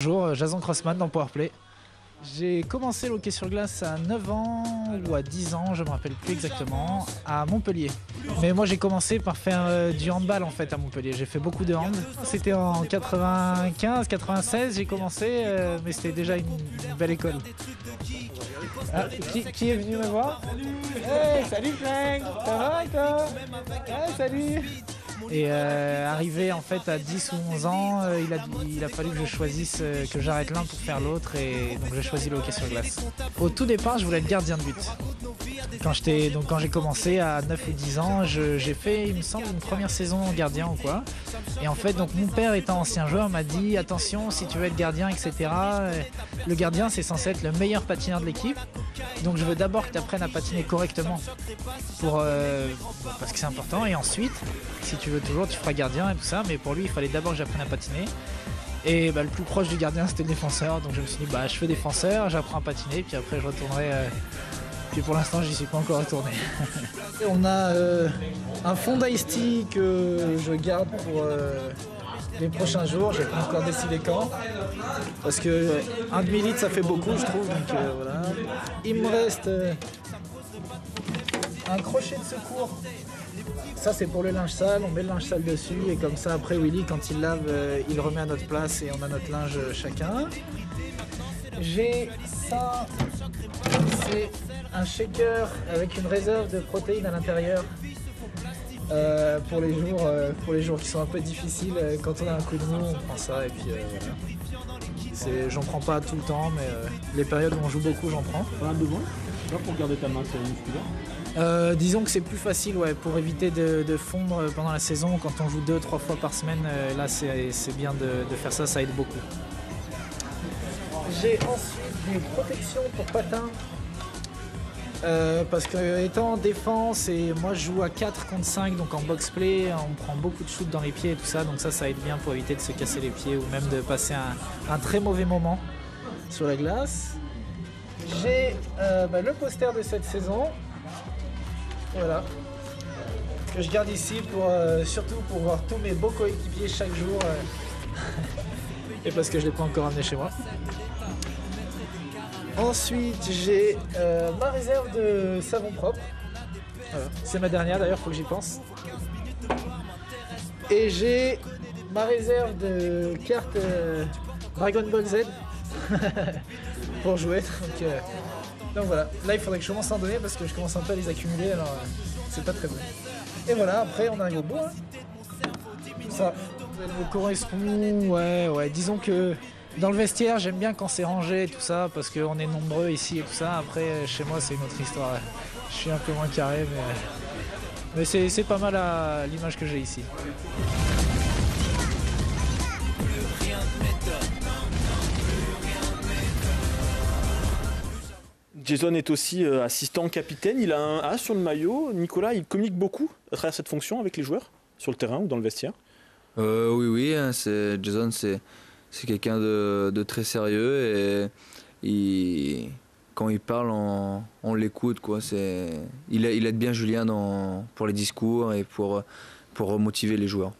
Bonjour, Jason Crossman dans Powerplay. J'ai commencé le hockey sur glace à 9 ans ou à 10 ans, je me rappelle plus exactement, à Montpellier. Mais moi j'ai commencé par faire du handball en fait à Montpellier, j'ai fait beaucoup de hand. C'était en 95-96 j'ai commencé, mais c'était déjà une belle école. Ah, qui est venu me voir? Hey, salut Frank, ça va et toi? Ouais, salut. Et arrivé en fait à 10 ou 11 ans, il a fallu que je choisisse, que j'arrête l'un pour faire l'autre, et donc j'ai choisi le hockey sur glace. Au tout départ, je voulais être gardien de but. Quand j'ai commencé à 9 ou 10 ans, j'ai fait, il me semble, une première saison en gardien ou quoi. Et en fait, donc mon père étant ancien joueur m'a dit attention, si tu veux être gardien, etc. Le gardien, c'est censé être le meilleur patineur de l'équipe. Donc je veux d'abord que tu apprennes à patiner correctement parce que c'est important. Et ensuite, si tu veux toujours, tu feras gardien et tout ça. Mais pour lui, il fallait d'abord que j'apprenne à patiner. Et le plus proche du gardien, c'était le défenseur. Donc je me suis dit, je fais défenseur, j'apprends à patiner. Puis après, je retournerai. Puis pour l'instant, j'y suis pas encore retourné. On a un fond d'ice tea que je garde pour les prochains jours. J'ai pas encore décidé quand. Parce que 1 demi-litre, ça fait beaucoup, je trouve. Donc voilà. Il me reste un crochet de secours. Ça, c'est pour le linge sale. On met le linge sale dessus. Et comme ça, après, Willy, quand il lave, il le remet à notre place et on a notre linge chacun. J'ai ça. C'est un shaker avec une réserve de protéines à l'intérieur pour les jours qui sont un peu difficiles. Quand on a un coup de mou, on prend ça et puis voilà. J'en prends pas tout le temps, mais les périodes où on joue beaucoup, j'en prends. T'en as besoin? Pour garder ta main sur musculaire? Disons que c'est plus facile, ouais, pour éviter de fondre pendant la saison. Quand on joue 2-3 fois par semaine, là c'est bien de faire ça, ça aide beaucoup. J'ai ensuite des protections pour patins. Parce que étant en défense et moi je joue à 4 contre 5, donc en box-play, on prend beaucoup de shoots dans les pieds et tout ça, donc ça aide bien pour éviter de se casser les pieds ou même de passer un très mauvais moment sur la glace. J'ai le poster de cette saison, voilà, que je garde ici surtout pour voir tous mes beaux coéquipiers chaque jour et parce que je ne l'ai pas encore amené chez moi. Ensuite, j'ai ma réserve de savon propre. Voilà. C'est ma dernière d'ailleurs, faut que j'y pense. Et j'ai ma réserve de cartes Dragon Ball Z pour jouer. Donc voilà, là il faudrait que je commence à en donner parce que je commence un peu à les accumuler, alors c'est pas très bon. Et voilà, après on arrive au bout. Hein. Ça me correspond, ouais, disons que dans le vestiaire, j'aime bien quand c'est rangé et tout ça, parce qu'on est nombreux ici et tout ça. Après, chez moi, c'est une autre histoire. Je suis un peu moins carré, mais c'est pas mal à l'image que j'ai ici. Jason est aussi assistant capitaine, il a un A sur le maillot. Nicolas, il communique beaucoup à travers cette fonction avec les joueurs, sur le terrain ou dans le vestiaire? Oui, hein, Jason, c'est quelqu'un de très sérieux et quand il parle, on l'écoute, quoi. Il aide bien Julien pour les discours et pour motiver les joueurs.